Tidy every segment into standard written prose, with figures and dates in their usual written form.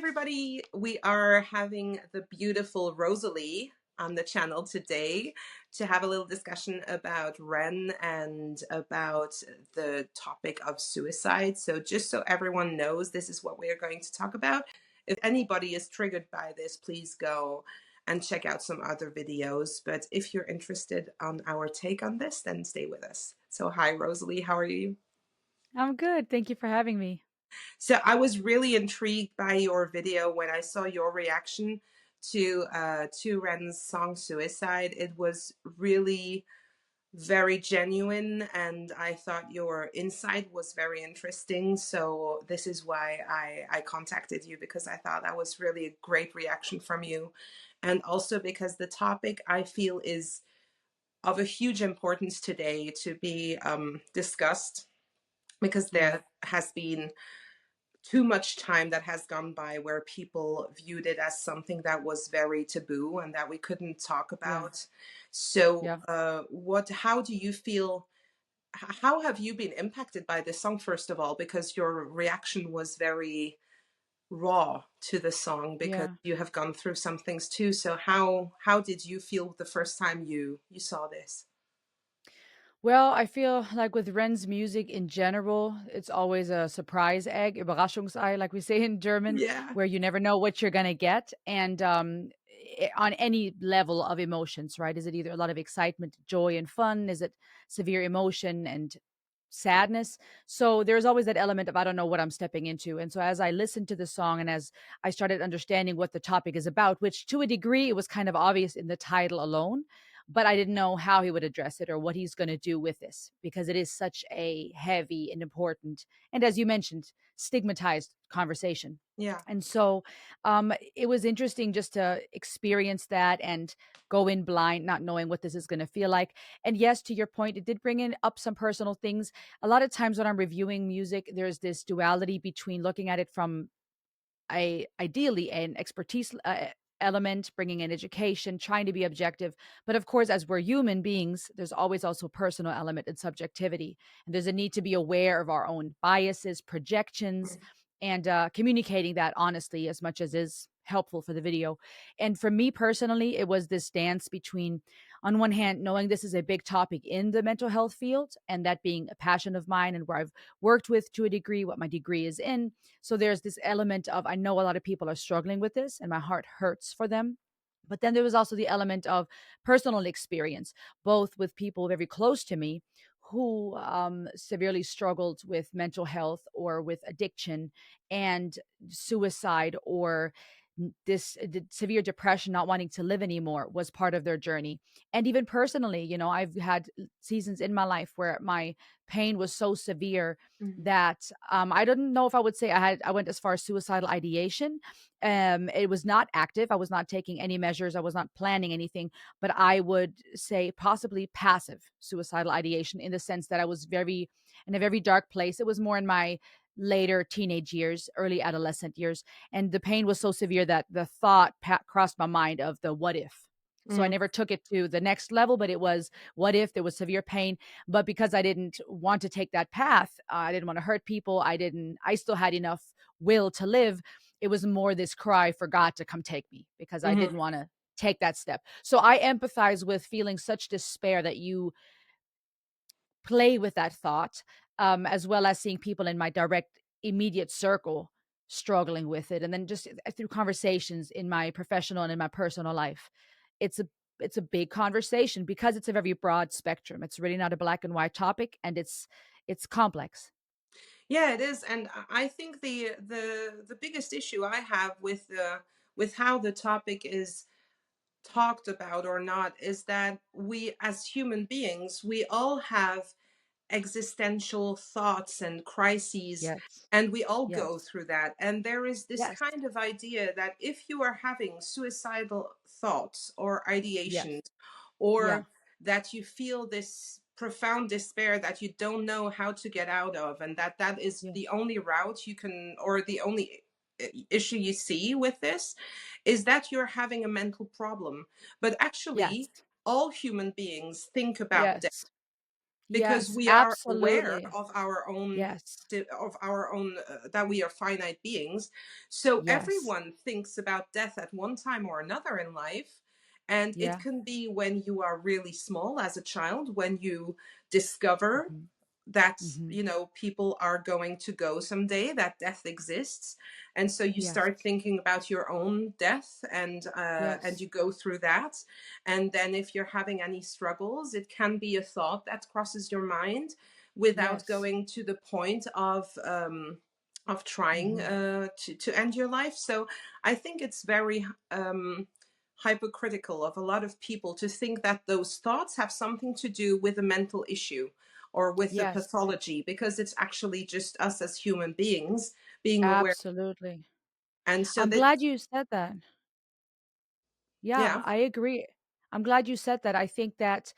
everybody. We are having the beautiful Rosalie on the channel today to have a little discussion about Ren and about the topic of suicide. So, just so everyone knows, this is what we are going to talk about. If anybody is triggered by this, please go and check out some other videos. But if you're interested on our take on this, then stay with us. So, hi, Rosalie. How are you? I'm good. Thank you for having me. So I was really intrigued by your video when I saw your reaction to Ren's song Suicide. It was really very genuine, and I thought your insight was very interesting. So this is why I contacted you, because I thought that was really a great reaction from you. And also because the topic, I feel, is of a huge importance today to be discussed, because Yeah. there has been too much time that has gone by where people viewed it as something that was very taboo and that we couldn't talk Yeah. about. So, Yeah. how do you feel? How have you been impacted by this song, first of all? Because your reaction was very raw to the song, because Yeah. you have gone through some things too. So, how did you feel the first time you saw this? Well, I feel like with Ren's music in general, it's always a surprise egg, Überraschungsei, like we say in German, Yeah. where you never know what you're gonna get, and on any level of emotions, right? Is it either a lot of excitement, joy, and fun? Is it severe emotion and sadness? So there's always that element of I don't know what I'm stepping into. And so as I listened to the song and as I started understanding what the topic is about, which to a degree it was kind of obvious in the title alone, but I didn't know how he would address it or what he's going to do with this because it is such a heavy and important, and as you mentioned, stigmatized conversation. Yeah. And so it was interesting just to experience that and go in blind, not knowing what this is going to feel like. And yes, to your point, it did bring in up some personal things. A lot of times when I'm reviewing music, there's this duality between looking at it from ideally an expertise element, bringing in education, trying to be objective. But of course, as we're human beings, there's always also personal element and subjectivity. And there's a need to be aware of our own biases, projections, and communicating that honestly as much as is helpful for the video. And for me personally, it was this dance between, on one hand, knowing this is a big topic in the mental health field and that being a passion of mine and where I've worked with to a degree, what my degree is in. So there's this element of I know a lot of people are struggling with this and my heart hurts for them. But then there was also the element of personal experience, both with people very close to me who severely struggled with mental health or with addiction and suicide or this severe depression, not wanting to live anymore was part of their journey. And even personally, I've had seasons in my life where my pain was so severe Mhm. that I didn't know if I would say I went as far as suicidal ideation. It was not active. I was not taking any measures. I was not planning anything, but I would say possibly passive suicidal ideation in the sense that I was very in a very dark place. It was more in my later teenage years, early adolescent years, and the pain was so severe that the thought crossed my mind of the what if. So I Mm. never took it to the next level, but it was what if there was severe pain. But because I didn't want to take that path, I didn't want to hurt people. I still had enough will to live. It was more this cry for God to come take me because I Mhm. didn't want to take that step. So I empathize with feeling such despair that you play with that thought, as well as seeing people in my direct, immediate circle struggling with it. And then just through conversations in my professional and in my personal life, it's a it's a big conversation because it's a very broad spectrum. It's really not a black and white topic, and it's complex. Yeah, it is, and I think the biggest issue I have with how the topic is talked about or not is that we, as human beings, we all have existential thoughts and crises, Yes. and we all go Yes. through that. And there is this Yes. kind of idea that if you are having suicidal thoughts or Yes. ideations, Yeah. or that you feel this profound despair that you don't know how to get out of, and that is Yeah. the only route you can, or the only issue you see with this, is that you're having a mental problem. But Yes. actually, all human beings think about death. Yes. because Yes, we are aware absolutely. Yes. of our own that we are finite beings. So Yes. everyone thinks about death at one time or another in life, and it Yeah. can be when you are really small as a child, when you discover Mhm. that, Mhm. you know, people are going to go someday, that death exists, and so you Yes. start thinking about your own death, and Yes. you go through that. And then if you're having any struggles, it can be a thought that crosses your mind without Yes. going to the point of trying Mhm. to end your life. So I think it's very hypocritical of a lot of people to think that those thoughts have something to do with a mental issue or with the Yes. pathology, because it's actually just us as human beings being aware. Absolutely. And so I'm that, glad you said that. Yeah, yeah, I agree. I'm glad you said that. I think that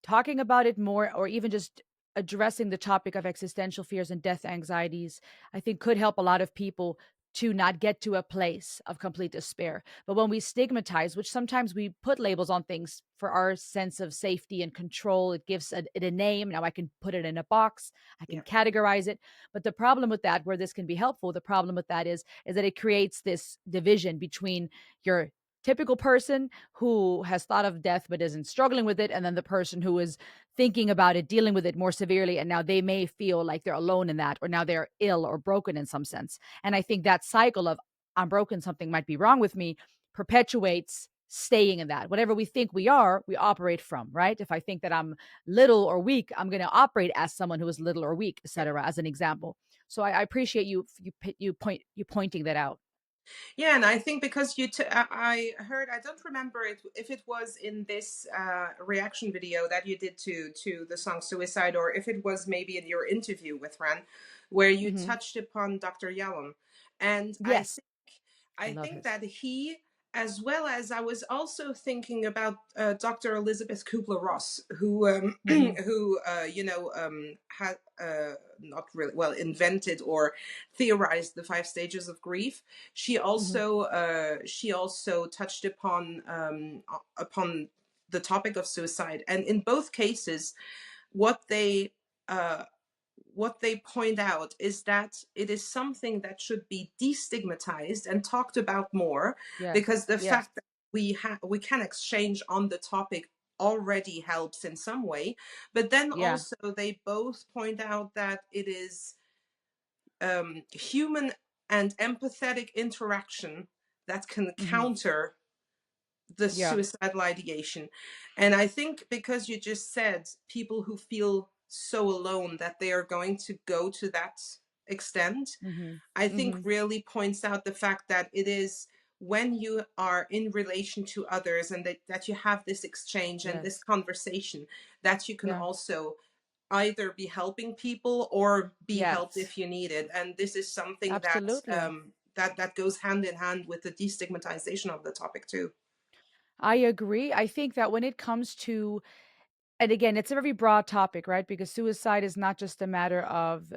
talking about it more, or even just addressing the topic of existential fears and death anxieties, I think could help a lot of people to not get to a place of complete despair. But when we stigmatize, which sometimes we put labels on things for our sense of safety and control, it gives it a name. Now I can put it in a box, I can yeah, categorize it. But the problem with that, where this can be helpful, the problem with that is that it creates this division between your typical person who has thought of death but isn't struggling with it, and then the person who is thinking about it, dealing with it more severely, and now they may feel like they're alone in that, or now they're ill or broken in some sense. And I think that cycle of I'm broken, something might be wrong with me, perpetuates staying in that. Whatever we think we are, we operate from, right? If I think that I'm little or weak, I'm going to operate as someone who is little or weak, yeah. etc., as an example. So I appreciate you pointing that out. Yeah, and I think because I heard, I don't remember it if it was in this reaction video that you did to the song Suicide, or if it was maybe in your interview with Ran, where you Hmm. touched upon Dr. Yalom. And Yes, I I love think his. that he, as well as I was also thinking about Dr. Elizabeth Kubler-Ross, who Hmm. who had not really well invented or theorized the 5 stages of grief. Hmm. She also touched upon the topic of suicide, and in both cases, what they uh, what they point out is that it is something that should be destigmatized and talked about more, Yes, because the yes, fact that we can exchange on the topic already helps in some way. But then yeah. also they both point out that it is human and empathetic interaction that can Hmm. counter the Yeah. suicidal ideation. And I think because you just said people who feel so alone that they are going to go to that extent, Mhm. I think Mhm. really points out the fact that it is when you are in relation to others, and that you have this exchange and this Yes. conversation, that you can Yeah. also either be helping people or be helped Yes. if you need it. And this is something that Absolutely. that goes hand in hand with the destigmatization of the topic too. I agree. I think that when it comes to, and again, it's a very broad topic, right? Because suicide is not just a matter of,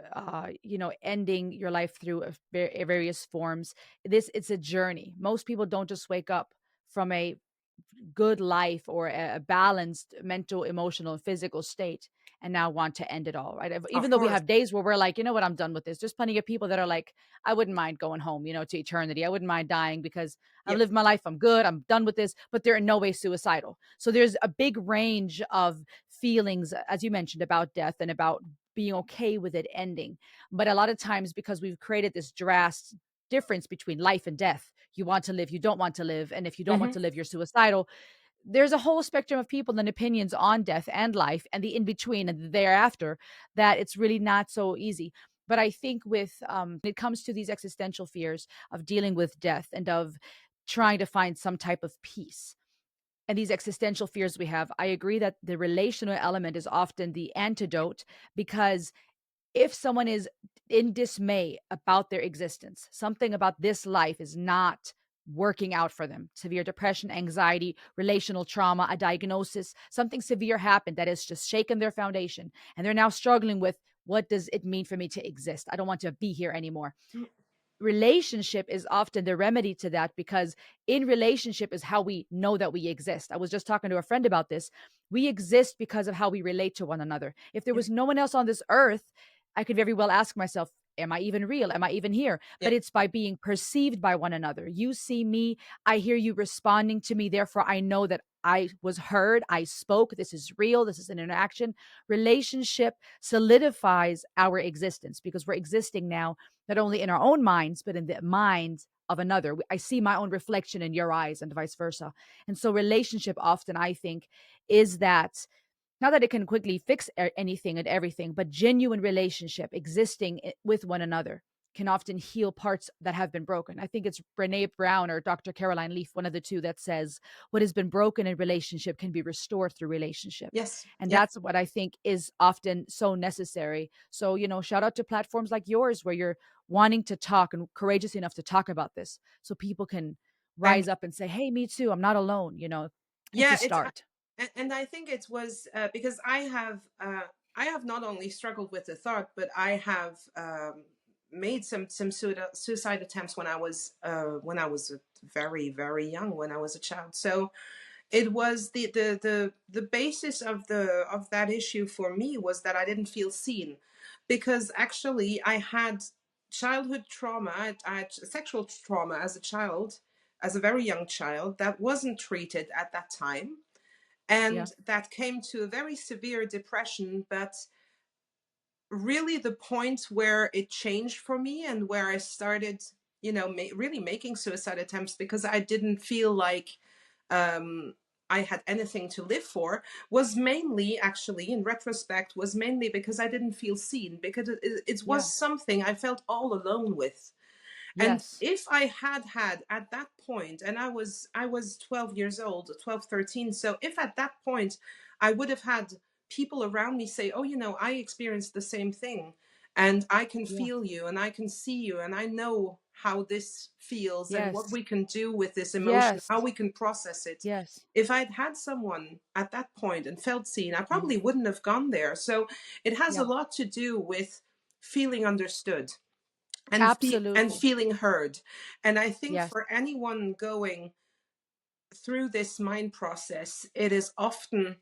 ending your life through various forms. It's a journey. Most people don't just wake up from a good life or a balanced mental, emotional, and physical state and now want to end it all, right? Even Of though we course. have days where we're like, you know what, I'm done with this. There's plenty of people that are like, I wouldn't mind going home, to eternity. I wouldn't mind dying because I've Yeah. lived my life. I'm good. I'm done with this, but they're in no way suicidal. So there's a big range of feelings, as you mentioned, about death and about being okay with it ending. But a lot of times, because we've created this drastic difference between life and death, you want to live, you don't want to live. And if you don't want Hmm. to live, you're suicidal. There's a whole spectrum of people and opinions on death and life and the in between and the thereafter, that it's really not so easy. But I think with when it comes to these existential fears of dealing with death and of trying to find some type of peace and these existential fears we have, I agree that the relational element is often the antidote, because if someone is in dismay about their existence, something about this life is not working out for them, severe depression, anxiety, relational trauma, a diagnosis, something severe happened that has just shaken their foundation, and they're now struggling with, what does it mean for me to exist? I don't want to be here anymore. relationship is often the remedy to that, because in relationship is how we know that we exist. I was just talking to a friend about this. We exist because of how we relate to one another. If there Yeah. was no one else on this earth, I could very well ask myself, am I even real? Am I even here? Yeah. But it's by being perceived by one another. You see me, I hear you responding to me. Therefore, I know that I was heard, I spoke. This is real. This is an interaction. Relationship solidifies our existence because we're existing now, not only in our own minds, but in the minds of another. I see my own reflection in your eyes and vice versa. And so, relationship often, I think, is that, not that it can quickly fix anything and everything, but genuine relationship existing with one another can often heal parts that have been broken. I think it's Brene Brown or Dr. Caroline Leaf, one of the two, that says what has been broken in relationship can be restored through relationship. Yes. And Yeah. that's what I think is often so necessary. So, shout out to platforms like yours where you're wanting to talk and courageous enough to talk about this so people can rise Thank up and say, hey, me too. I'm not alone. It's a Yeah, it's start. and I think it was because I have not only struggled with the thought, but I have made some suicide attempts when I was very young, when I was a child. So it was the basis of that issue for me was that I didn't feel seen, because actually I had childhood trauma. I had sexual trauma as a child, as a very young child, that wasn't treated at that time, Yeah. and that came to a very severe depression. But really the point where it changed for me and where I started, really making suicide attempts because I didn't feel like um, I had anything to live for, was mainly, actually, in retrospect, was mainly because I didn't feel seen, because it Yeah. was something I felt all alone with. And Yes. if I had had at that point, and I was 12 years old, 12, 13. So if at that point I would have had people around me say, oh, I experienced the same thing, and I can Yeah. feel you, and I can see you, and I know how this feels, and what Yes. we can do with this emotion, Yes. how we can process it. Yes. If I'd had someone at that point and felt seen, I Mhm. probably wouldn't have gone there. So it has a Yeah. lot to do with feeling understood and Absolutely. feeling heard. And I think Yes. for anyone going through this mind process, it is often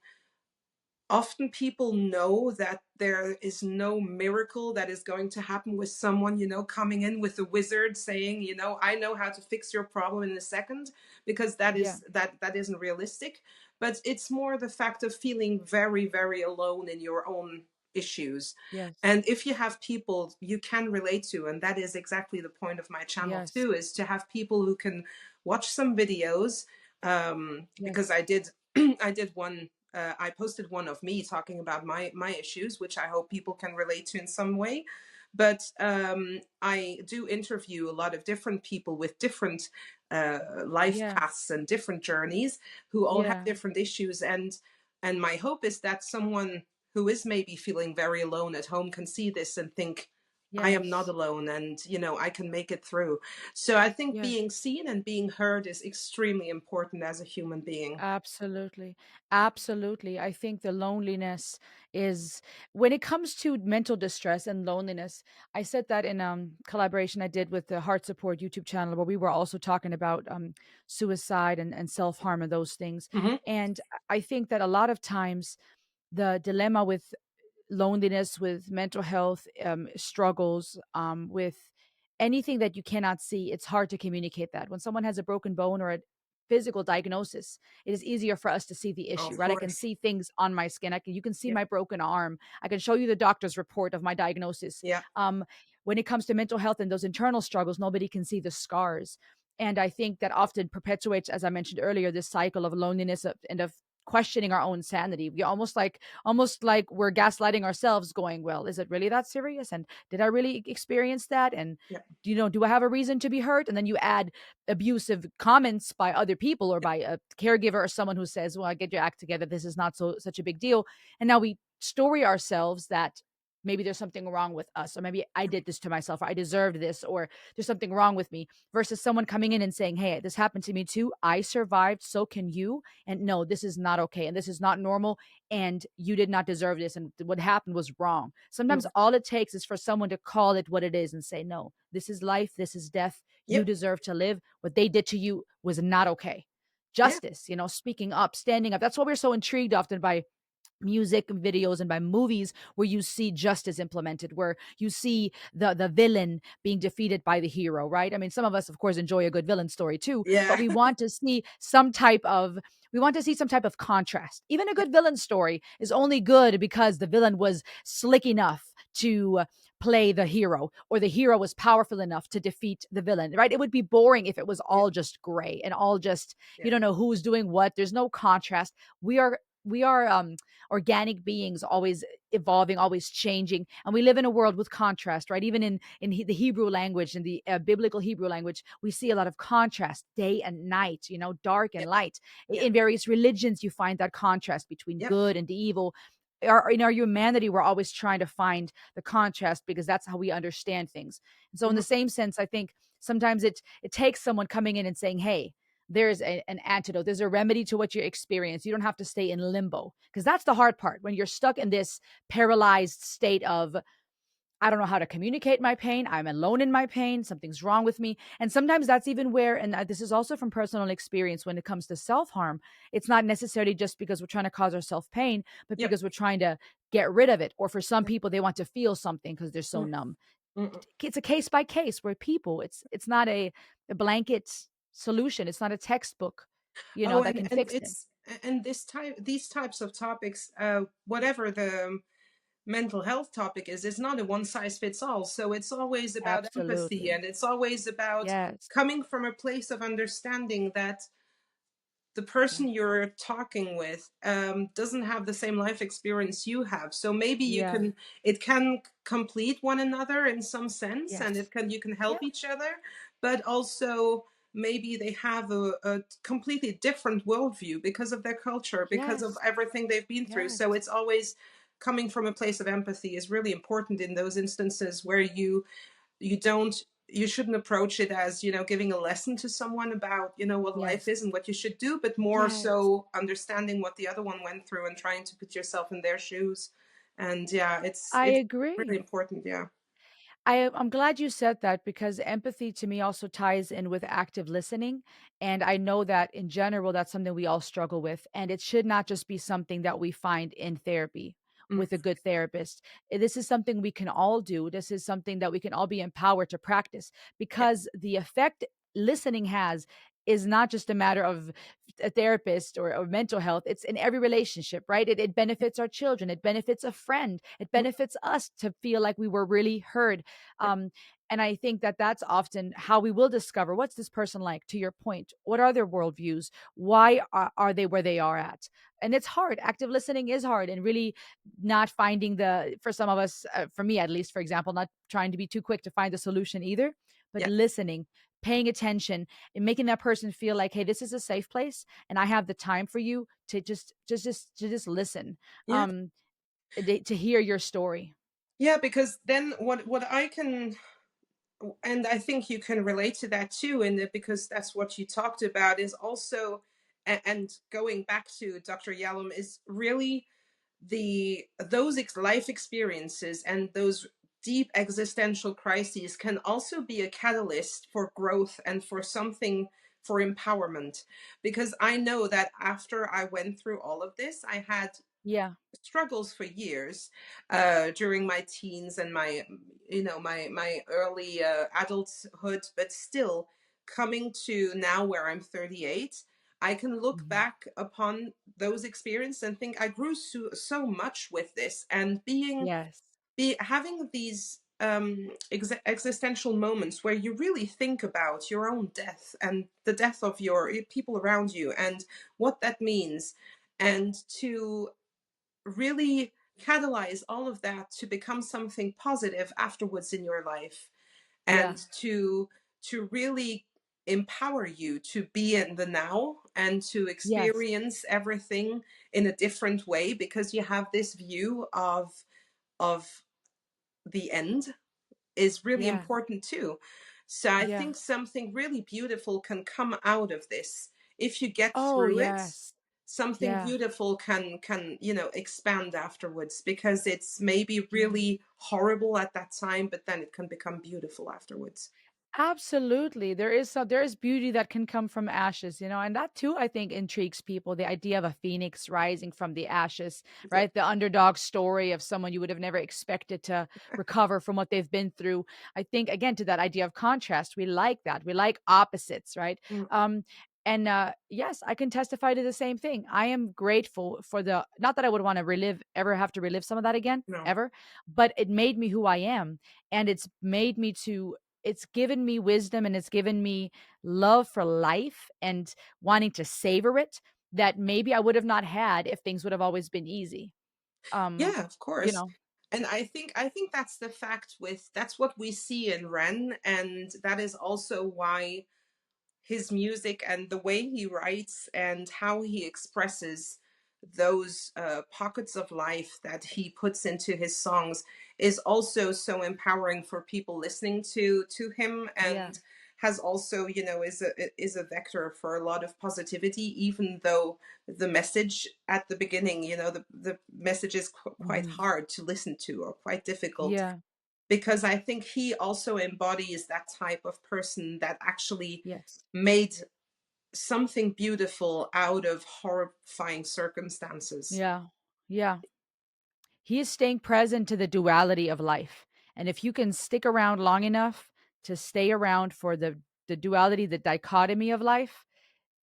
people know that there is no miracle that is going to happen with someone, coming in with a wizard saying, I know how to fix your problem in a second, because Yeah. that isn't realistic. But it's more the fact of feeling very, very alone in your own issues. Yes. And if you have people you can relate to, and that is exactly the point of my channel Yes. too, is to have people who can watch some videos, because Yes. I did I did one. I posted one of me talking about my issues, which I hope people can relate to in some way. But I do interview a lot of different people with different life Yeah. paths and different journeys, who all have Yeah. different issues. And my hope is that someone who is maybe feeling very alone at home can see this and think, I am not Yes. alone, and I can make it through. So I think Yes. being seen and being heard is extremely important as a human being. Absolutely. Absolutely. I think the loneliness is, when it comes to mental distress and loneliness, I said that in collaboration I did with the Heart Support YouTube channel, where we were also talking about suicide and self-harm and those things. Hmm. And I think that a lot of times the dilemma with loneliness, with mental health struggles, with anything that you cannot see, it's hard to communicate that. When someone has a broken bone or a physical diagnosis, it is easier for us to see the issue, Of right? I can course. see things on my skin. You can see Yeah. my broken arm. I can show you the doctor's report of my diagnosis. Yeah. Um, when it comes to mental health and those internal struggles, nobody can see the scars. And I think that often perpetuates, as I mentioned earlier, this cycle of loneliness and of questioning our own sanity. We almost like we're gaslighting ourselves, going, well, is it really that serious, and did I really experience that, and Yeah. do I have a reason to be hurt? And then you add abusive comments by other people or by a caregiver or someone who says, well, get your act together, this is not such a big deal. And now we story ourselves that maybe there's something wrong with us, or maybe I did this to myself, or I deserved this, or there's something wrong with me, versus someone coming in and saying, hey, this happened to me too. I survived. So can you. And no, this is not okay. And this is not normal. And you did not deserve this. And what happened was wrong. Sometimes Mm. all it takes is for someone to call it what it is and say, no, this is life. This is death. You Yep. deserve to live. What they did to you was not okay. Yeah. Justice, speaking up, standing up. That's why we're so intrigued often by music and videos and by movies where you see justice implemented, where you see the villain being defeated by the hero, right? I mean, some of us of course enjoy a good villain story too, but Yeah. we want to see some type of contrast. Even a good villain story is only good because the villain was slick enough to play the hero, or the hero was powerful enough to defeat the villain, right? It would be boring if it was Yeah. all just gray and all just, you Yeah. don't know who's doing what. There's no contrast. We are organic beings, always evolving, always changing, and we live in a world with contrast, right? Even the Hebrew language, in the biblical Hebrew language, we see a lot of contrast, day and night, dark Yeah. and light. Yeah. In various religions, you find that contrast between Yep. good and the evil. In our humanity, we're always trying to find the contrast because that's how we understand things. And so in the Mhm. same sense, I think sometimes it takes someone coming in and saying, hey, there's an antidote. There's a remedy to what you experience. You don't have to stay in limbo, because that's the hard part, when you're stuck in this paralyzed state of, I don't know how to communicate my pain. I'm alone in my pain. Something's wrong with me. And sometimes that's even where, and this is also from personal experience, when it comes to self harm, it's not necessarily just because we're trying to cause ourselves pain, but Yep. because we're trying to get rid of it. Or for some people, they want to feel something because they're so Mm. numb. Mm-mm. It's a case by case where people, it's not a blanket solution. It's not a textbook, Oh, that can and fix it. it's and these types of topics, whatever the mental health topic is, it's not a one size fits all. So it's always about empathy, Absolutely. and it's always about Yes. coming from a place of understanding that the Yeah. person you're talking with doesn't have the same life experience you have. So maybe Yeah. it can complete one another in some sense, and Yes. you can Yeah. help each other, but also maybe they have a completely different worldview because of their culture, because of Yes. everything they've been through. So Yes. it's always coming from a place of empathy is really important in those instances where you don't you shouldn't approach it as giving a lesson to someone about what life Yes. is and what you should do, but more Yes. so understanding what the other one went through and trying to put yourself in their shoes. And yeah, I it's really agree. important. Yeah. I'm glad you said that, because empathy to me also ties in with active listening. And I know that in general, that's something we all struggle with. And it should not just be something that we find in therapy Mm. with a good therapist. This is something we can all do. This is something that we can all be empowered to practice, Yeah. because the effect listening has is not just a matter of a therapist or mental health. It's in every relationship, right? It benefits our children. It benefits a friend. It Mm. benefits us to feel like we were really heard. Yeah. And I think that that's often how we will discover, what's this person like, to your point. What are their worldviews? Why are they where they are at? And it's hard. Active listening is hard, and really not finding for some of us, for me at least, for example, not trying to be too quick to find the solution either, but Yeah. listening, paying attention, and making that person feel like, hey, this is a safe place, and I have the time for you to just listen, Yeah. to hear your story. Yeah, because then what I can, and I think you can relate to that too, in that because that's what you talked about is also, and going back to Dr. Yalom, is really those life experiences and those deep existential crises can also be a catalyst for growth and for something, for empowerment. Because I know that after I went through all of this, I had Yeah. struggles for years during my teens and my early adulthood, but still coming to now where I'm 38, I can look Mhm. back upon those experiences and think I grew so much with this, and Yes. having these existential moments where you really think about your own death and the death of your people around you and what that means, and to really catalyze all of that to become something positive afterwards in your life, Yeah. and to really empower you to be in the now and to Yes. experience everything in a different way because you have this view of the end is really Yeah. important too. So I Yeah. think something really beautiful can come out of this if you get Oh, through it. yes. Something Yeah. beautiful can expand afterwards, because it's maybe Yeah. really horrible at that time, but then it can become beautiful afterwards. Absolutely. There is beauty that can come from ashes, and that too I think intrigues people, the idea of a phoenix rising from the ashes, Yeah. right? The underdog story of someone you would have never expected to recover from what they've been through. I think again to that idea of contrast, we like that. We like opposites, right? Mm, Um and yes, I can testify to the same thing. I am grateful for the not that I would want to have to relive some of that again, no. ever, but it made me who I am. And it's given me wisdom and it's given me love for life and wanting to savor it that maybe I would have not had if things would have always been easy. Um, Yeah, of you course. know, And I think that's the fact with that's what we see in Ren, and that is also why his music and the way he writes and how he expresses those pockets of life that he puts into his songs is also so empowering for people listening to him, yeah. and has also, is a vector for a lot of positivity, even though the message at the beginning, the message is quite Hmm. hard to listen to or quite difficult, Yeah. because I think he also embodies that type of person that actually Yes. made something beautiful out of horrifying circumstances. Yeah. Yeah. He is staying present to the duality of life. And if you can stick around long enough to stay around for the duality, the dichotomy of life,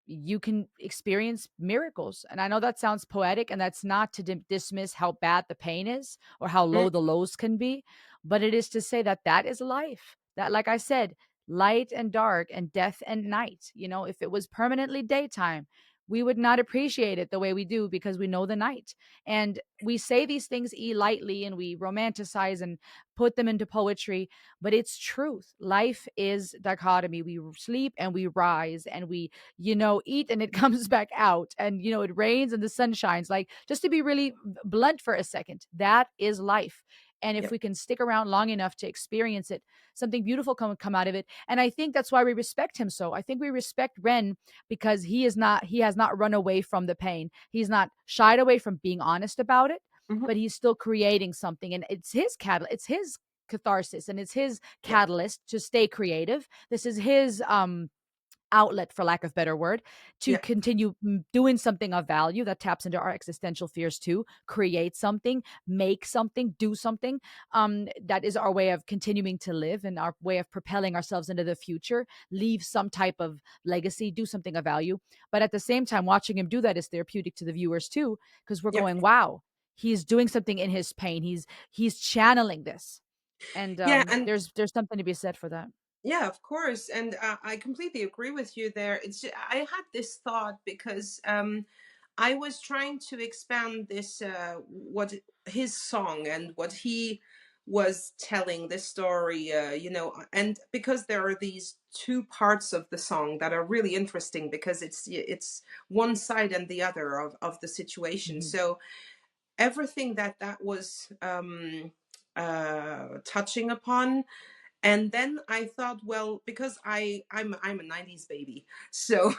you can experience miracles. And I know that sounds poetic, and that's not to dismiss how bad the pain is or how Mm, low the lows can be, but it is to say that that is life. That, like I said, light and dark and death and night. If it was permanently daytime, we would not appreciate it the way we do because we know the night. And we say these things lightly and we romanticize and put them into poetry, but it's truth. Life is dichotomy. We sleep and we rise and we eat and it comes back out and it rains and the sun shines. Like, just to be really blunt for a second, that is life. And if yep. we can stick around long enough to experience it, something beautiful can come out of it. And I think that's why we respect him so. I think we respect Ren because he has not run away from the pain. He's not shied away from being honest about it, Mhm. but he's still creating something. And it's his it's his catharsis and it's his Yep. catalyst to stay creative. This is his outlet, for lack of better word, to Yeah. continue doing something of value that taps into our existential fears too. Create something, make something, do something. That is our way of continuing to live and our way of propelling ourselves into the future. Leave some type of legacy, do something of value. But at the same time, watching him do that is therapeutic to the viewers too, because we're Yep. going, wow, he's doing something in his pain. He's channeling this, and Yeah. And there's something to be said for that. yeah, of course. And I completely agree with you there. I had this thought because I was trying to expand this, what his song and what he was telling the story, and because there are these two parts of the song that are really interesting, because it's one side and the other of the situation. Hmm. So everything that was touching upon, and then I thought, well, because I'm a 90s baby, so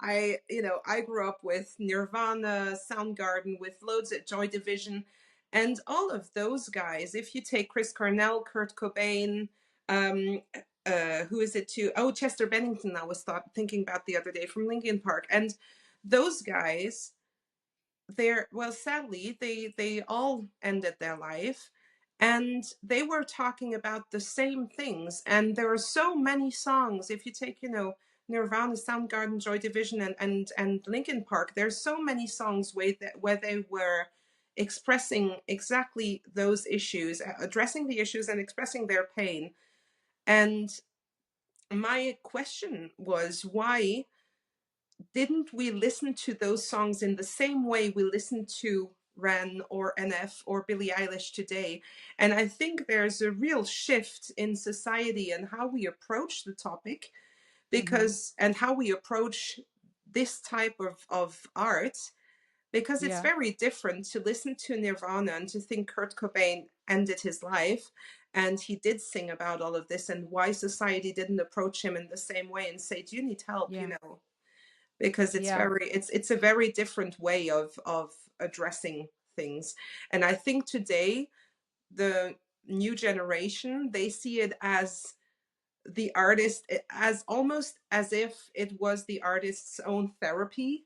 I grew up with Nirvana, Soundgarden, with loads of Joy Division, and all of those guys. If you take Chris Cornell, Kurt Cobain, um, who is it too? Oh, Chester Bennington. I was thinking about the other day from Linkin Park, and those guys, they're, well, sadly they all ended their life, and they were talking about the same things, and there are so many songs. If you take, Nirvana, Soundgarden, Joy Division, and Linkin Park, there's so many songs where they were expressing exactly those issues, addressing the issues and expressing their pain. And my question was, why didn't we listen to those songs in the same way we listen to Ren or NF or Billie Eilish today? And I think there's a real shift in society and how we approach the topic, Hmm. because and how we approach this type of art, because it's Yeah. very different to listen to Nirvana and to think Kurt Cobain ended his life and he did sing about all of this, and why society didn't approach him in the same way and say, do you need help, Yeah. because Yeah. it's a very different way of addressing things. And I think today the new generation, they see it as the artist, as almost as if it was the artist's own therapy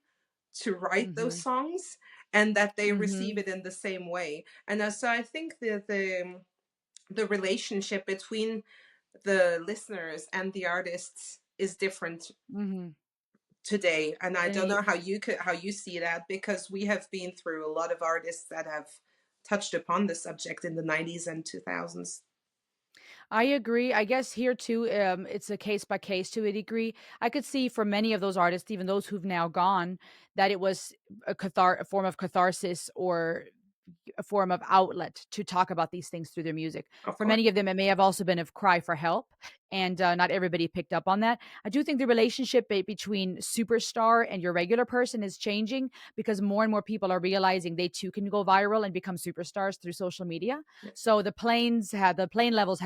to write those Mhm. songs, and that they receive Mhm. it in the same way. And so I think that the relationship between the listeners and the artists is different Mhm. today. And I don't They know how you see that, because we have been through a lot of artists that have touched upon the subject in the 90s and 2000s. I agree. I guess here too, it's a case by case to a degree. I could see for many of those artists, even those who've now gone, that it was a form of catharsis or a form of outlet to talk about these things through their music. Of For course. many of them, it may have also been a cry for help, and not everybody picked up on that. I do think the relationship between superstar and your regular person is changing because more and more people are realizing they too can go viral and become superstars through social media. Yeah. So the planes have leveled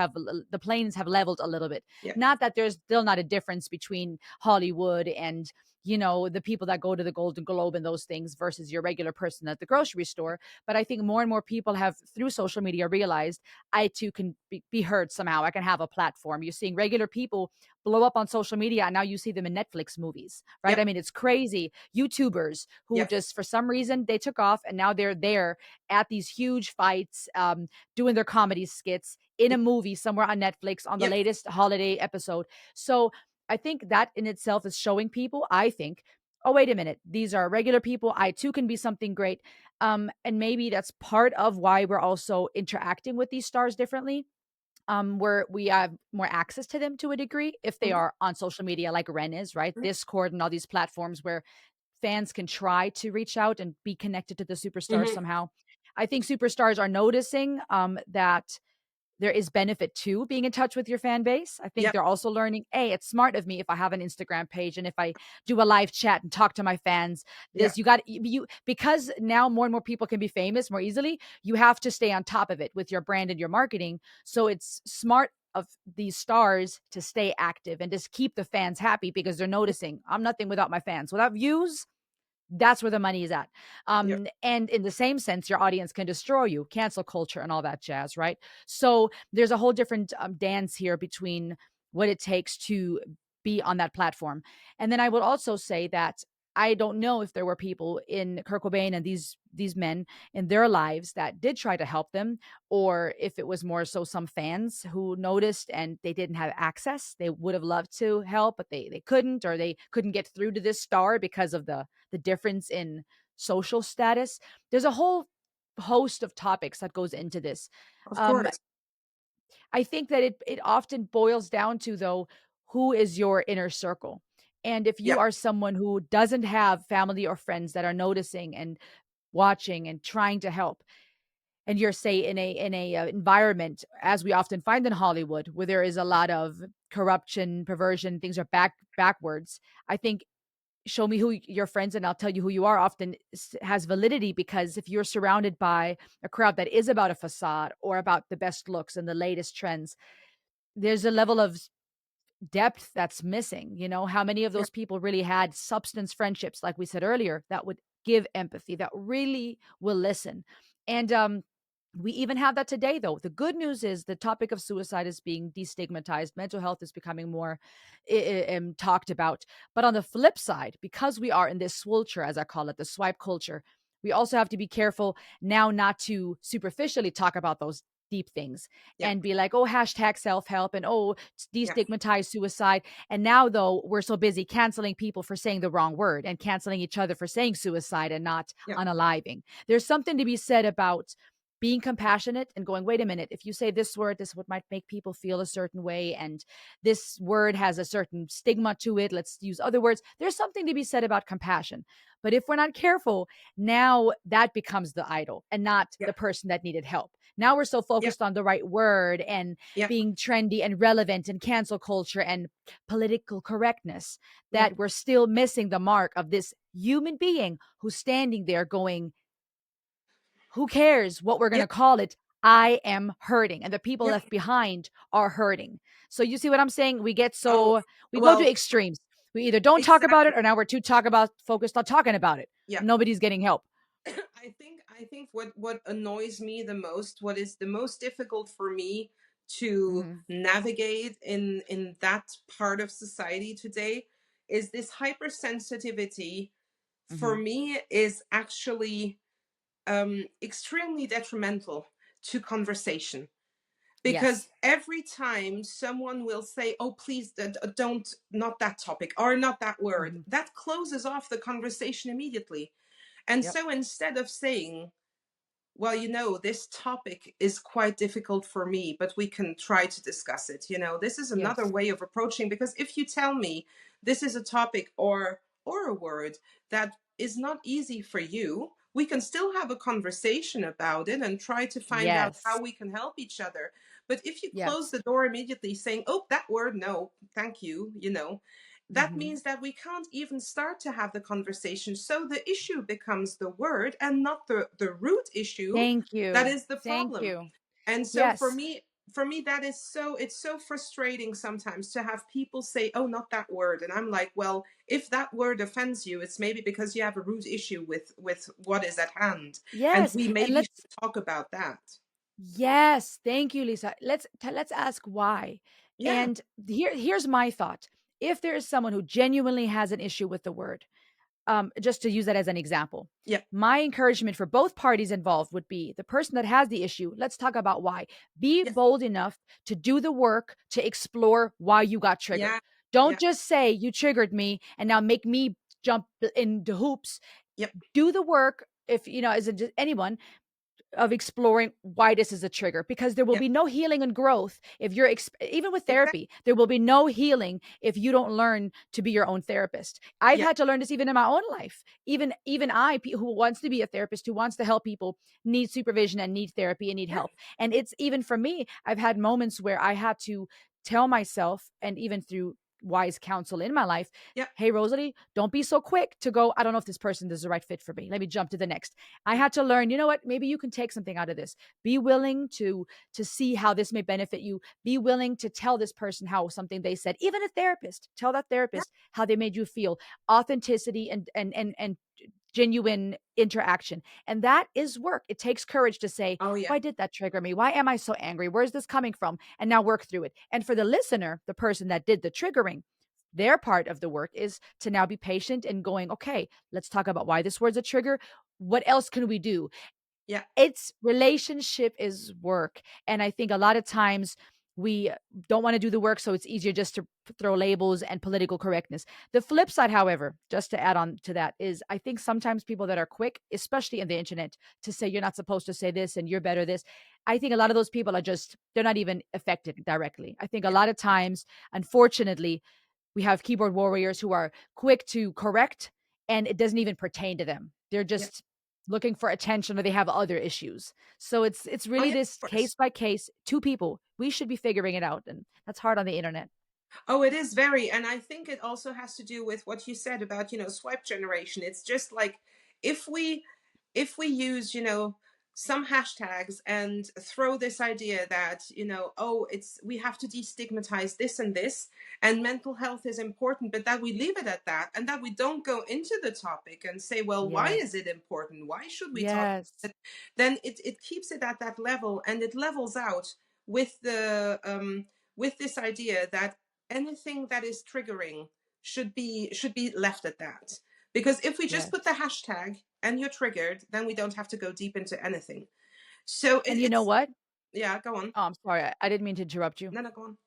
a little bit. Yeah. Not that there's still not a difference between Hollywood and the people that go to the Golden Globe and those things versus your regular person at the grocery store. But I think more and more people have, through social media, realized I too can be heard somehow. I can have a platform. You're seeing regular people blow up on social media, and now you see them in Netflix movies, right? Yep. I mean, it's crazy. YouTubers who Yep. just, for some reason, they took off, and now they're there at these huge fights, doing their comedy skits in a movie somewhere on Netflix on the Yep. latest holiday episode. So I think that in itself is showing people, I think, oh, wait a minute, these are regular people. I too can be something great. And maybe that's part of why we're also interacting with these stars differently. Where we have more access to them to a degree if they Mhm. are on social media like Ren is, right? Mhm. Discord and all these platforms where fans can try to reach out and be connected to the superstars Mhm. somehow. I think superstars are noticing that there is benefit to being in touch with your fan base. I think Yep. they're also learning, hey, it's smart of me if I have an Instagram page and if I do a live chat and talk to my fans. This Yep. you got you because now more and more people can be famous more easily. You have to stay on top of it with your brand and your marketing. So it's smart of these stars to stay active and just keep the fans happy because they're noticing I'm nothing without my fans. Without views, that's where the money is at. Yep. And in the same sense, your audience can destroy you, cancel culture, and all that jazz, right? So there's a whole different dance here between what it takes to be on that platform. And then I would also say that I don't know if there were people in Kurt Cobain and these men in their lives that did try to help them, or if it was more so some fans who noticed and they didn't have access. They would have loved to help, but they couldn't, or they couldn't get through to this star because of the difference in social status. There's a whole host of topics that goes into this. Of Um, course. I think that it often boils down to, though, who is your inner circle. And if you Yep. are someone who doesn't have family or friends that are noticing and watching and trying to help, and you're say in a environment as we often find in Hollywood where there is a lot of corruption, perversion, things are backwards. I think show me who your friends and I'll tell you who you are often has validity, because if you're surrounded by a crowd that is about a facade or about the best looks and the latest trends, there's a level of depth that's missing. How many of Yep. those people really had substance friendships, like we said earlier, that would give empathy, that really will listen? And we even have that today, though. The good news is the topic of suicide is being destigmatized. Mental health is becoming more talked about. But on the flip side, because we are in this swulture, as I call it, the swipe culture, we also have to be careful now not to superficially talk about those deep things Yep. and be like, oh, hashtag self-help and oh, Yep. destigmatize suicide. And now, though, we're so busy canceling people for saying the wrong word and canceling each other for saying suicide and not Yep. unaliving. There's something to be said about being compassionate and going, wait a minute, if you say this word, this would might make people feel a certain way, and this word has a certain stigma to it, let's use other words. There's something to be said about compassion. But if we're not careful, now that becomes the idol and not the Yep. person that needed help. Now we're so Yep. focused on the right word and Yep. being trendy and relevant and cancel culture and political correctness Yep. that we're still missing the mark of this human being who's standing there going, who cares what we're going to Yep. call it? I am hurting, and the people Yep. left behind are hurting. So you see what I'm saying? We get Oh, so, we go to well, extremes. We either don't talk about exactly. it, or now we're too talk about focused on talking about it. Yeah. Nobody's getting help. I think what annoys me the most, what is the most difficult for me to Hmm. navigate in that part of society today, is this hypersensitivity. For Hmm. me, is actually extremely detrimental to conversation, because Yes. every time someone will say, oh please, don't, not that topic or not that word, Hmm. that closes off the conversation immediately. And Yep. so instead of saying, well, this topic is quite difficult for me, but we can try to discuss it. This is another Yes. way of approaching, because if you tell me this is a topic or a word that is not easy for you, we can still have a conversation about it and try to find out how Yes. we can help each other. But if you close Yes. the door immediately saying, oh, that word, no, thank you, that Hmm. means that we can't even start to have the conversation. So the issue becomes the word and not the root issue Thank that you. is the Thank problem. you. And so for Yes. me, that is so, it's so frustrating sometimes to have people say, oh, not that word. And I'm like, well, if that word offends you, it's maybe because you have a root issue with what is at hand. And Yes. we And maybe let's, should talk about that. yes, thank you, Lisa. Let's ask why. Yeah. And here's my thought. If there is someone who genuinely has an issue with the word, just to use that as an example, Yeah. my encouragement for both parties involved would be the person that has the issue. Let's talk about why. Be Yeah. bold enough to do the work to explore why you got triggered. Yeah. Don't Yeah. just say you triggered me and now make me jump into hoops. Yep. Do the work. If you know, as a, just anyone, of exploring why this is a trigger, because there will Yep. be no healing and growth if you're even with Exactly. therapy, there will be no healing if you don't learn to be your own therapist. I've Yeah. had to learn this even in my own life. Even who wants to be a therapist, who wants to help people, need supervision and need therapy and need Yeah. help. And it's even for me, I've had moments where I had to tell myself, and even through wise counsel in my life, Yeah. hey Rosalie, don't be so quick to go, I don't know if this person is the right fit for me, let me jump to the next. I had to learn, you know what, maybe you can take something out of this. Be willing to see how this may benefit you. Be willing to tell this person how something they said, even a therapist, tell that Yeah. therapist how they made you feel. Authenticity and genuine interaction. And that is work. It takes courage to say, Oh yeah. why did that trigger me? Why am I so angry? Where's this coming from? And now work through it. And for the listener, the person that did the triggering, their part of the work is to now be patient and going, okay, let's talk about why this word's a trigger. What else can we do? Yeah. It's relationship is work. And I think a lot of times we don't want to do the work, so it's easier just to throw labels and political correctness. The flip side, however, just to add on to that, is I think sometimes people that are quick, especially in the internet, to say you're not supposed to say this and you're better this, I think a lot of those people are just, they're not even affected directly. I think a Yeah. lot of times, unfortunately, we have keyboard warriors who are quick to correct, and it doesn't even pertain to them. They're Yeah. just looking for attention, or they have other issues. So it's Oh really yeah, this of course. case by case, two people. We should be figuring it out, and that's hard on the internet. Oh, it is very, and I think it also has to do with what you said about, swipe generation. It's just like, if we use, some hashtags and throw this idea that, oh, it's, we have to destigmatize this and this, and mental health is important, but that we leave it at that, and that we don't go into the topic and say, well, why is Yes. it important? Why should we talk Yes. about it? Then it keeps it at that level, and it levels out with the with this idea that anything that is triggering should be left at that, because if we just put the Yes. hashtag and you're triggered, then we don't have to go deep into anything. So And you know it's, what? yeah, go on. Oh, I'm sorry. I didn't mean to interrupt you. No, no, go on.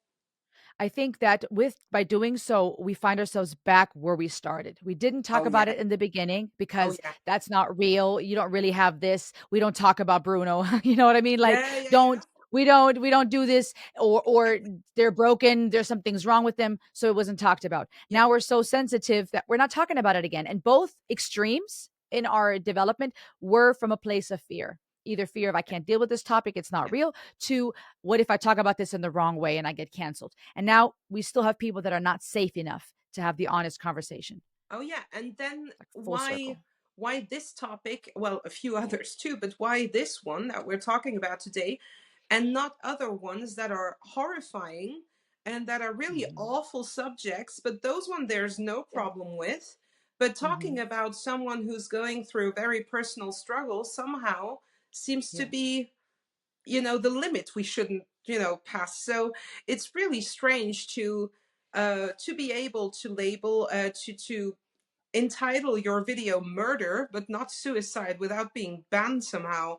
I think that with by doing so, we find ourselves back where we started. We didn't talk Oh about yeah. it in the beginning Oh because yeah. that's not real. You don't really have this. We don't talk about Bruno. You know what I mean? Like, Yeah, yeah, yeah. don't we don't do this, or they're broken, there's something's wrong with them, so it wasn't talked about. Yeah. Now we're so sensitive that we're not talking about it again. And both extremes in our development were from a place of fear. either fear of I can't deal with this topic, it's not Yeah. real, to what if I talk about this in the wrong way and I get canceled? And now we still have people that are not safe enough to have the honest conversation. Oh yeah, and then It's like full why circle. this topic? Well, a few others too, but why this one that we're talking about today, and not other ones that are horrifying and that are really Hmm. awful subjects? But those one there's no Yeah. problem with. But talking Hmm. about someone who's going through very personal struggles somehow seems to Yeah. be, the limit we shouldn't, pass. So it's really strange to be able to label to entitle your video murder but not suicide without being banned somehow.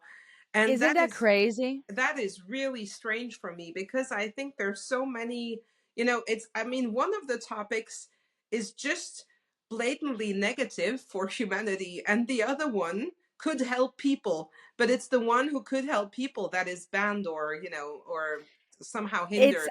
And Isn't that crazy? that is really strange for me, because I think there's so many, it's, I mean, one of the topics is just blatantly negative for humanity, and the other one could help people, but it's the one who could help people that is banned, or or somehow It's hindered.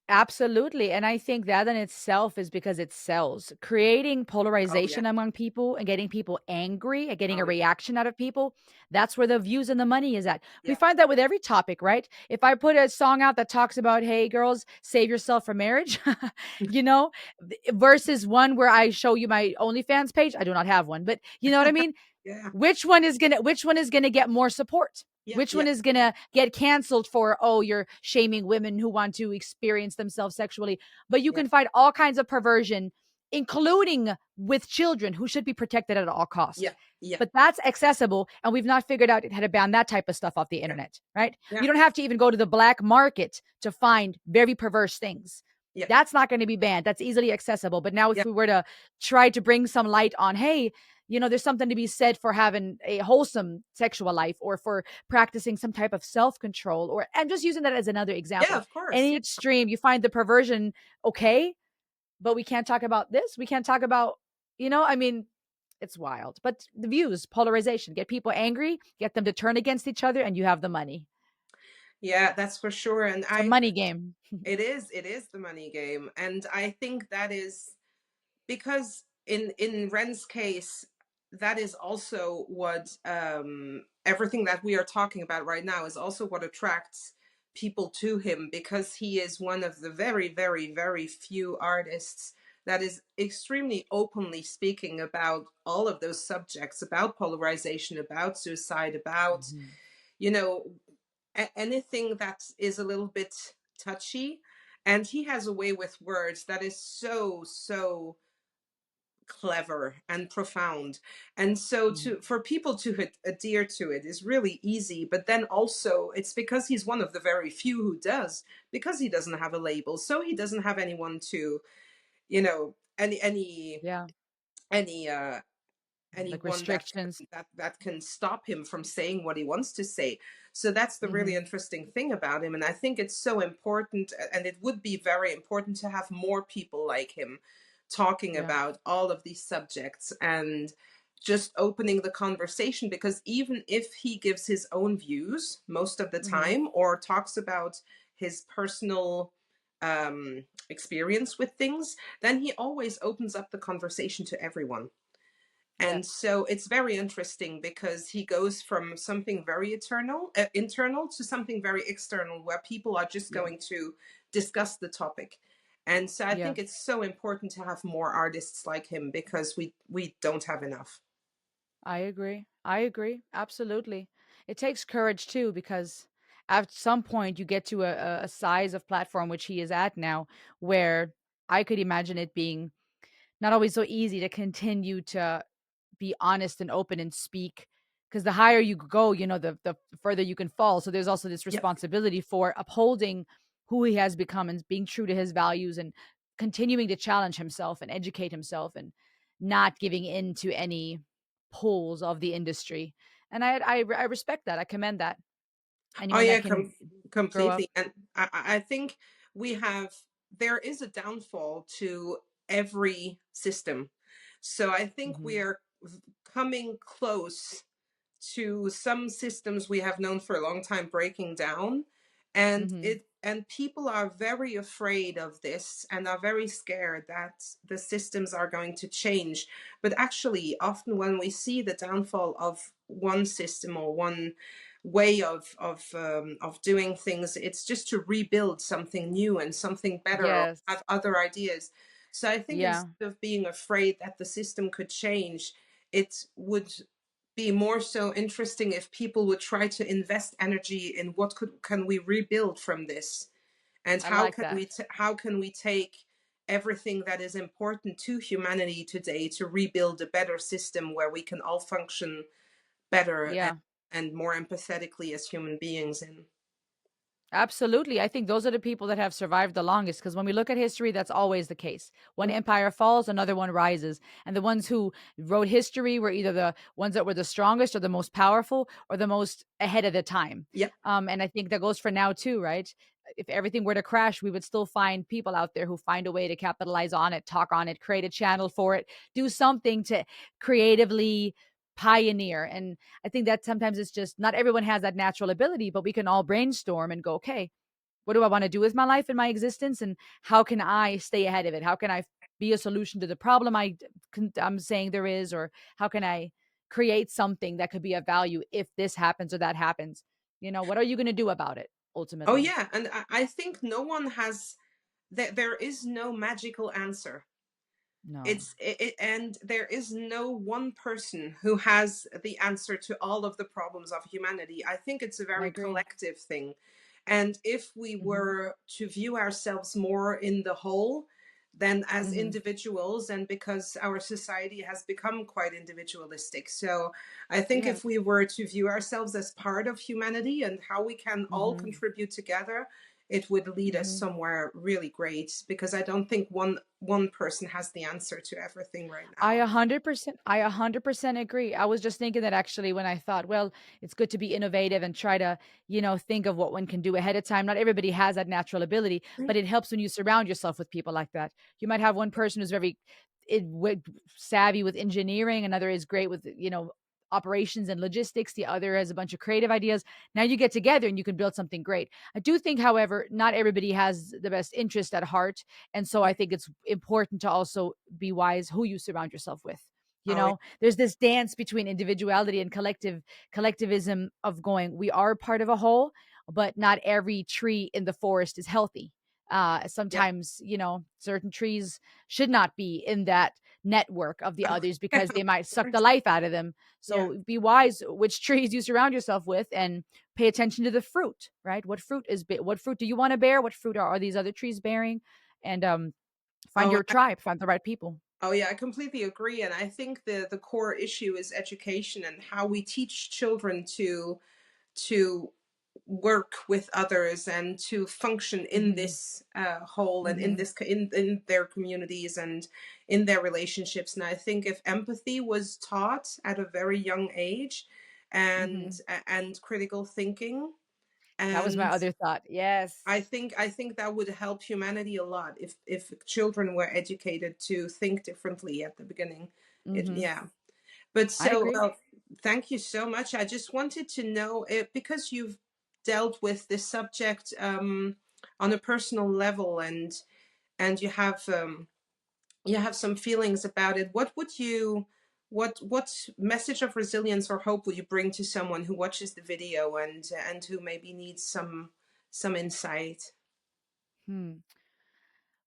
absolutely. And I think that in itself is because it sells. Creating Oh yeah. polarization among people and getting people angry and getting Oh a yeah. reaction out of people, that's where the views and the money is at. We Yeah. find that with every topic, right? If I put a song out that talks about, hey, girls, save yourself from marriage, you know, versus one where I show you my OnlyFans page. I do not have one, but you know what I mean? Yeah. Which one is gonna get more support? Yeah. Which Yeah. one is gonna get canceled for, oh, you're shaming women who want to experience themselves sexually? But you Yeah. can find all kinds of perversion, including with children who should be protected at all cost. Yeah. Yeah. But that's accessible, and we've not figured out how to ban that type of stuff off the Yeah. internet, right? Yeah. You don't have to even go to the black market to find very perverse things. Yeah. That's not going to be banned. That's easily accessible. But now, if Yeah. we were to try to bring some light on, hey, there's something to be said for having a wholesome sexual life or for practicing some type of self control, or I'm just using that as another Yeah, example. of course. Any Yeah. extreme, you find the perversion okay, but we can't talk about this. We can't talk about, I mean, it's wild. But the views, polarization, get people angry, get them to turn against each other, and you have the money. Yeah, that's for sure. And It's a money game. it is the money game. And I think that is because in Ren's case, that is also what, everything that we are talking about right now is also what attracts people to him, because he is one of the very, very, very few artists that is extremely openly speaking about all of those subjects, about polarization, about suicide, about, Mhm. you know anything that is a little bit touchy. And he has a way with words that is so, so clever and profound. And so Mhm. for people to adhere to it is really easy. But then also it's because he's one of the very few who does, because he doesn't have a label, so he doesn't have anyone to, Yeah, any like anyone restrictions. that can stop him from saying what he wants to say. So that's the really Hmm. interesting thing about him, and I think it's so important, and it would be very important to have more people like him talking Yeah. about all of these subjects and just opening the conversation, because even if he gives his own views most of the Hmm. time, or talks about his personal experience with things, then he always opens up the conversation to everyone. And Yes. so it's very interesting, because he goes from something very internal to something very external, where people are just Yeah. going to discuss the topic. And so I Yeah. think it's so important to have more artists like him, because we don't have enough. I agree. I agree. Absolutely. It takes courage too, because at some point you get to a size of platform which he is at now, where I could imagine it being not always so easy to continue to be honest and open and speak, because the higher you go, the further you can fall. So there's also this Yep. responsibility for upholding who he has become and being true to his values and continuing to challenge himself and educate himself and not giving in to any pulls of the industry. And I respect that. I commend that. Oh Anyone that yeah, can grow up. completely. And I think we have there is a downfall to every system. So I think we Hmm. are coming close to some systems we have known for a long time breaking down. And Mhm. and people are very afraid of this and are very scared that the systems are going to change. But actually, often when we see the downfall of one system or one way of doing things, it's just to rebuild something new and something better, or Yes. have other ideas. So I think Yeah. instead of being afraid that the system could change, it would be more so interesting if people would try to invest energy in what can we rebuild from this, and I how like can that. how can we take everything that is important to humanity today to rebuild a better system where we can all function better Yeah. and more empathetically as human beings in. Absolutely. I think those are the people that have survived the longest because when we look at history, that's always the case. One Mhm. empire falls, another one rises. And the ones who wrote history were either the ones that were the strongest or the most powerful or the most ahead of the time. Yep. And I think that goes for now too, right? If everything were to crash, we would still find people out there who find a way to capitalize on it, talk on it, create a channel for it, do something to creatively pioneer. And I think that sometimes it's just not everyone has that natural ability, but we can all brainstorm and go, okay, what do I want to do with my life and my existence? And how can I stay ahead of it? How can I be a solution to the problem I'm saying there is? Or how can I create something that could be of value if this happens or that happens? What are you going to do about it Oh ultimately? yeah, and I think no one has there is no magical answer. No, And there is no one person who has the answer to all of the problems of humanity. I think it's a I very agree. collective thing. And if we Hmm. were to view ourselves more in the whole than as Hmm. individuals, and because our society has become quite individualistic. So I It think has. if we were to view ourselves as part of humanity and how we can all Hmm. contribute together, it would lead us Hmm. somewhere really great, because I don't think one person has the answer to everything right I now. 100%, I 100% agree. I was just thinking that actually when I thought, well, it's good to be innovative and try to, think of what one can do ahead of time. Not everybody has that natural ability, but it helps when you surround yourself with people like that. You might have one person who's very savvy with engineering, another is great with, operations and logistics. The other has a bunch of creative ideas. Now you get together and you can build something great. I do think, however, not everybody has the best interest at heart. And so I think it's important to also be wise who you surround yourself with. Oh, There's this dance between individuality and collectivism of going, we are part of a whole, but not every tree in the forest is healthy. yeah. Sometimes, certain trees should not be in that network of the others Yeah, because of they might suck the course. life out of them. Yeah. So be wise which trees you surround yourself with and pay attention to the fruit, right? What fruit do you want to bear? What fruit are these other trees bearing? And find Oh, your tribe, find the right people. oh yeah, I completely agree. And I think the core issue is education and how we teach children to work with others and to function in Mhm. this whole, and in Mhm. this in their communities and in their relationships. And I think if empathy was taught at a very young age, and Mhm. critical thinking, That was my and other thought. Yes. I think that would help humanity a lot if children were educated to think differently at the beginning. Mhm. Yeah. But I so, agree. thank you so much. I just wanted to know, because you've dealt with this subject on a personal level, and you have some feelings about it. What would you what message of resilience or hope would you bring to someone who watches the video and who maybe needs some insight? Hmm.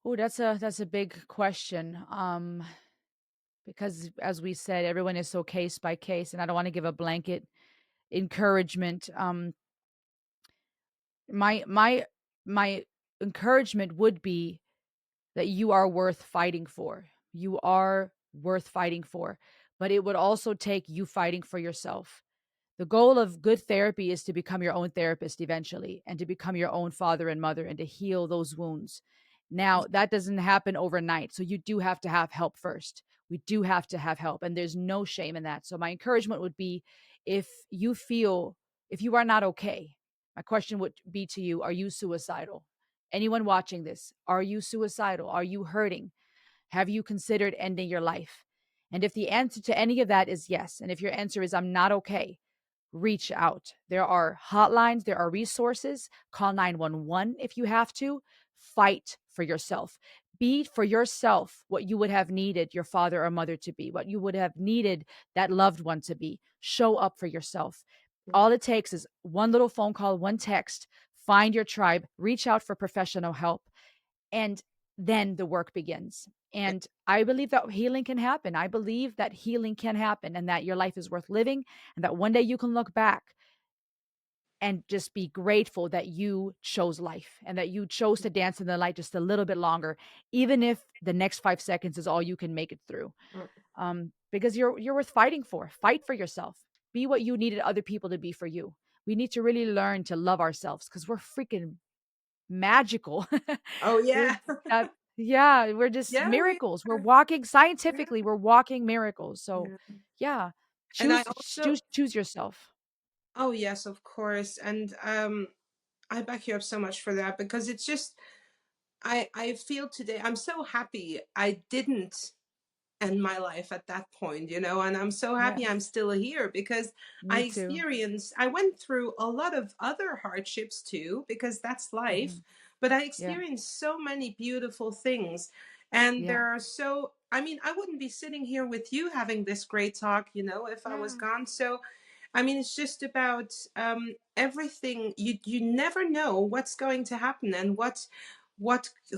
Oh, that's a big question. Because as we said, everyone is so case by case, and I don't want to give a blanket encouragement. My encouragement would be that you are worth fighting for. You are worth fighting for, but it would also take you fighting for yourself. The goal of good therapy is to become your own therapist eventually and to become your own father and mother and to heal those wounds. Now, that doesn't happen overnight. So you do have to have help first. We do have to have help, and there's no shame in that. So my encouragement would be, if you feel, if you are not okay, my question would be to you, are you suicidal? Anyone watching this, are you suicidal? Are you hurting? Have you considered ending your life? And if the answer to any of that is yes, and if your answer is I'm not okay, reach out. There are hotlines, there are resources. Call 911 if you have to. Fight for yourself. Be for yourself what you would have needed your father or mother to be, what you would have needed that loved one to be. Show up for yourself. All it takes is one little phone call, one text. Find your tribe, reach out for professional help, and then the work begins. Yeah. And I believe that healing can happen. I believe that healing can happen and that your life is worth living and that one day you can look back and just be grateful that you chose life and that you chose to dance in the light just a little bit longer, even if the next 5 seconds is all you can make it through. Because you're worth fighting for. Fight for yourself. Be what you needed other people to be for you. We need to really learn to love ourselves because we're freaking magical. Oh we're yeah. that Yeah, we're just Yeah, we miracles. We're are. walking Yeah. scientifically, we're walking miracles. So, Yeah. yeah, And I choose also, choose yourself. oh yes, of course. And I back you up so much for that because it's just I feel today I'm so happy I didn't end my life at that point, and I'm so happy I'm Yes, still here because me too. I went through a lot of other hardships too, because that's life, Mhm. but I Yeah, experienced so many beautiful things. And yeah, I mean, I wouldn't be sitting here with you having this great talk, if I was yeah. gone. So I mean, it's just about everything. You never know what's going to happen and what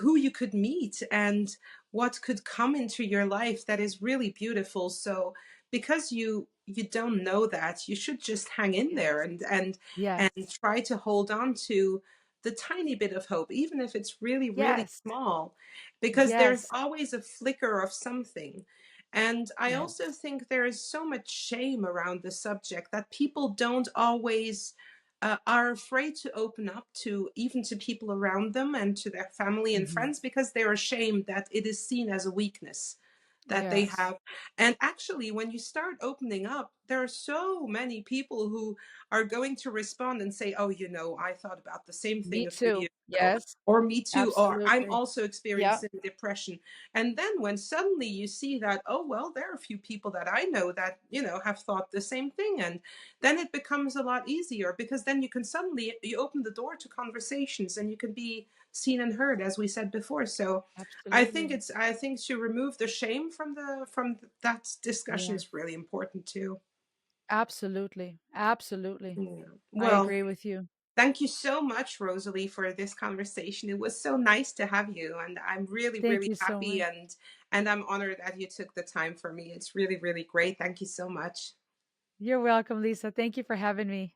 who you could meet and what could come into your life that is really beautiful. So because you don't know that, you should just hang in there Yes, and yes, try to hold on to the tiny bit of hope, even if it's really, really yes, small, because there's yes, always a flicker of something. And I also yes. think there is so much shame around the subject that people don't always are afraid to open up to, even to people around them and to their family and Mhm. friends, because they're ashamed that it is seen as a weakness that they Yes. have. And actually, when you start opening up, there are so many people who are going to respond and say, oh, I thought about the same thing Me a few too. years ago, Yes, or me too, or I'm absolutely. also Yeah, experiencing depression. And then when suddenly you see that, oh, well, there are a few people that I know that, have thought the same thing. And then it becomes a lot easier, because then you can suddenly, you open the door to conversations and you can be seen and heard, as we said before. So absolutely. I think to remove the shame from that discussion Yeah, is really important too. absolutely. Absolutely. Yeah. I Well, agree with you. thank you so much, Rosalie, for this conversation. It was so nice to have you, and I'm really, Thank really you so happy, much. and I'm honored that you took the time for me. It's really, really great. Thank you so much. You're welcome, Lisa. Thank you for having me.